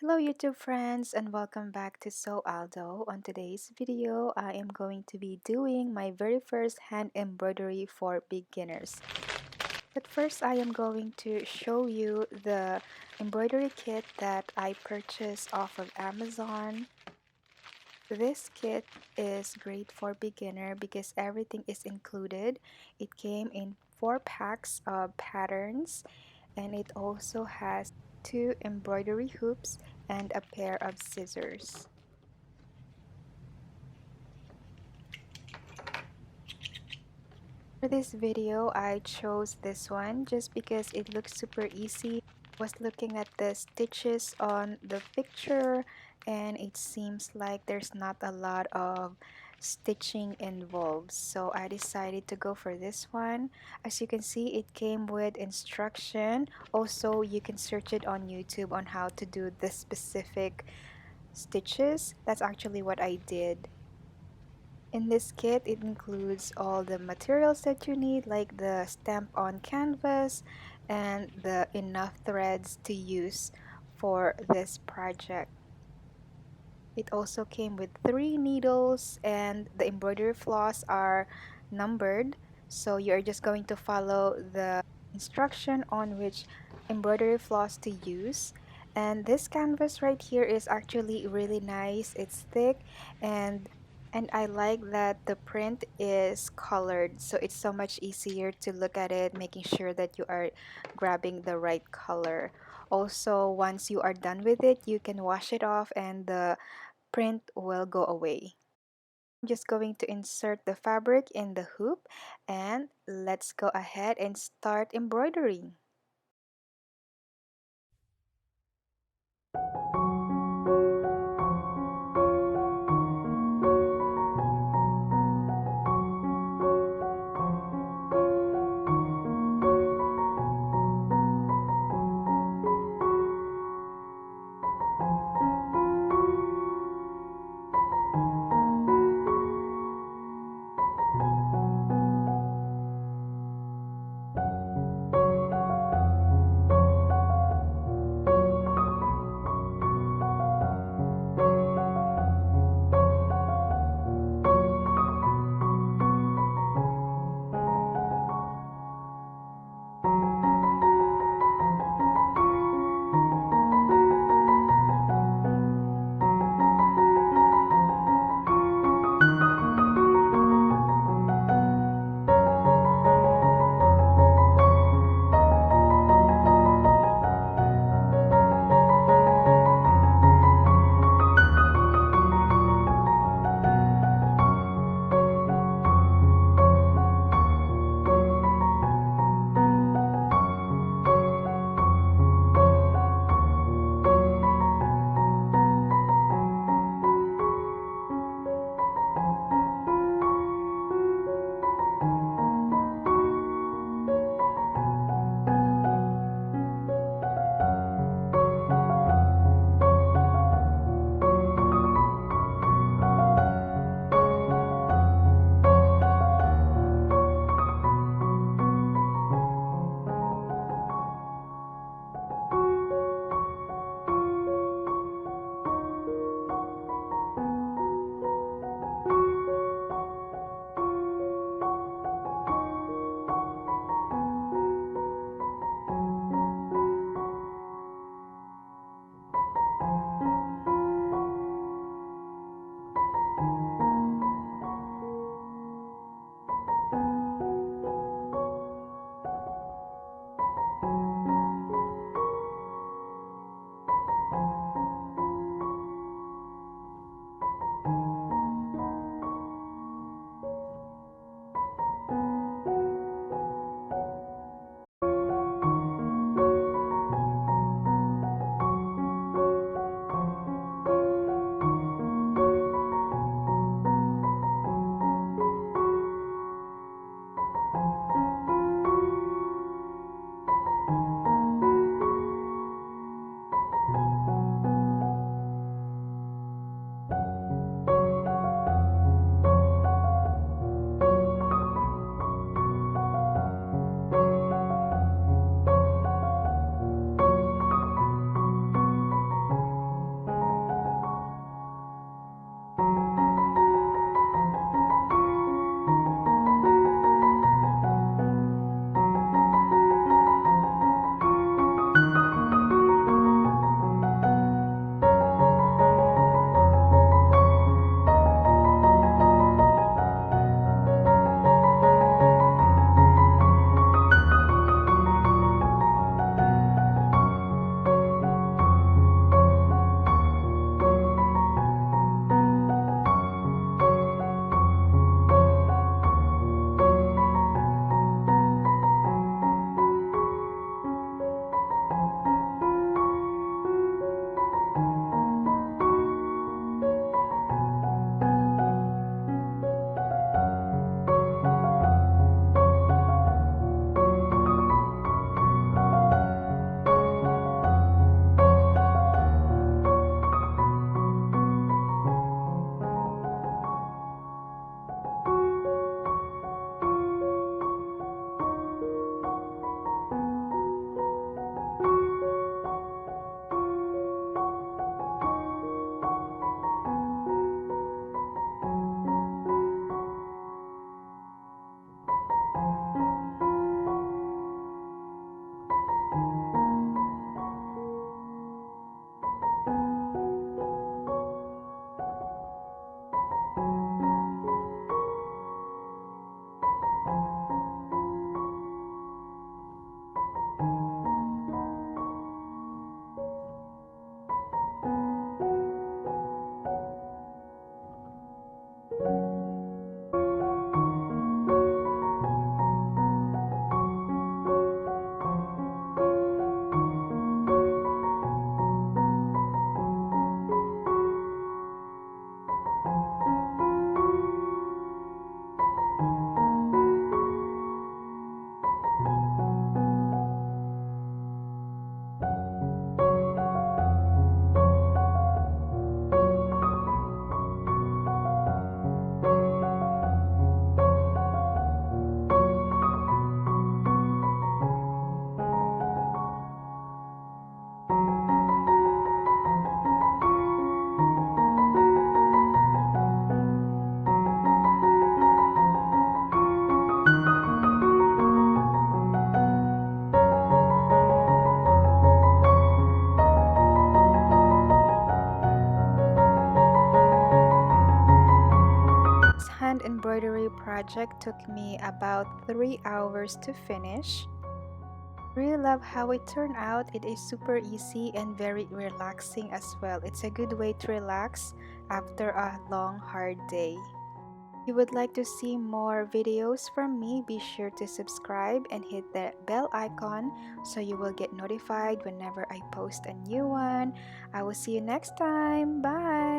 Hello YouTube friends and welcome back to Sew Aldo. On today's video, I am going to be doing my very first hand embroidery for beginners. But first, I am going to show you the embroidery kit that I purchased off of Amazon. This kit is great for beginner because everything is included. It came in 4 packs of patterns and it also has 2 embroidery hoops and a pair of scissors. For this video, I chose this one just because it looks super easy. I was looking at the stitches on the picture and it seems like there's not a lot of stitching involved, so I decided to go for this one. As you can see, it came with instruction. Also, you can search it on YouTube on how to do the specific stitches. That's actually what I did. In this kit, it includes all the materials that you need, like the stamp on canvas and the enough threads to use for this project. It also came with 3 needles and the embroidery floss are numbered, so you're just going to follow the instruction on which embroidery floss to use. And this canvas right here is actually really nice. It's thick and I like that the print is colored, so it's so much easier to look at it, making sure that you are grabbing the right color. Also, once you are done with it, you can wash it off and the print will go away. I'm just going to insert the fabric in the hoop and let's go ahead and start embroidering. embroidery project took me about 3 hours to finish. Really love how it turned out. It is super easy and very relaxing as well. It's a good way to relax after a long hard day. If you would like to see more videos from me, be sure to subscribe and hit the bell icon so you will get notified whenever I post a new one. I will see you next time. Bye!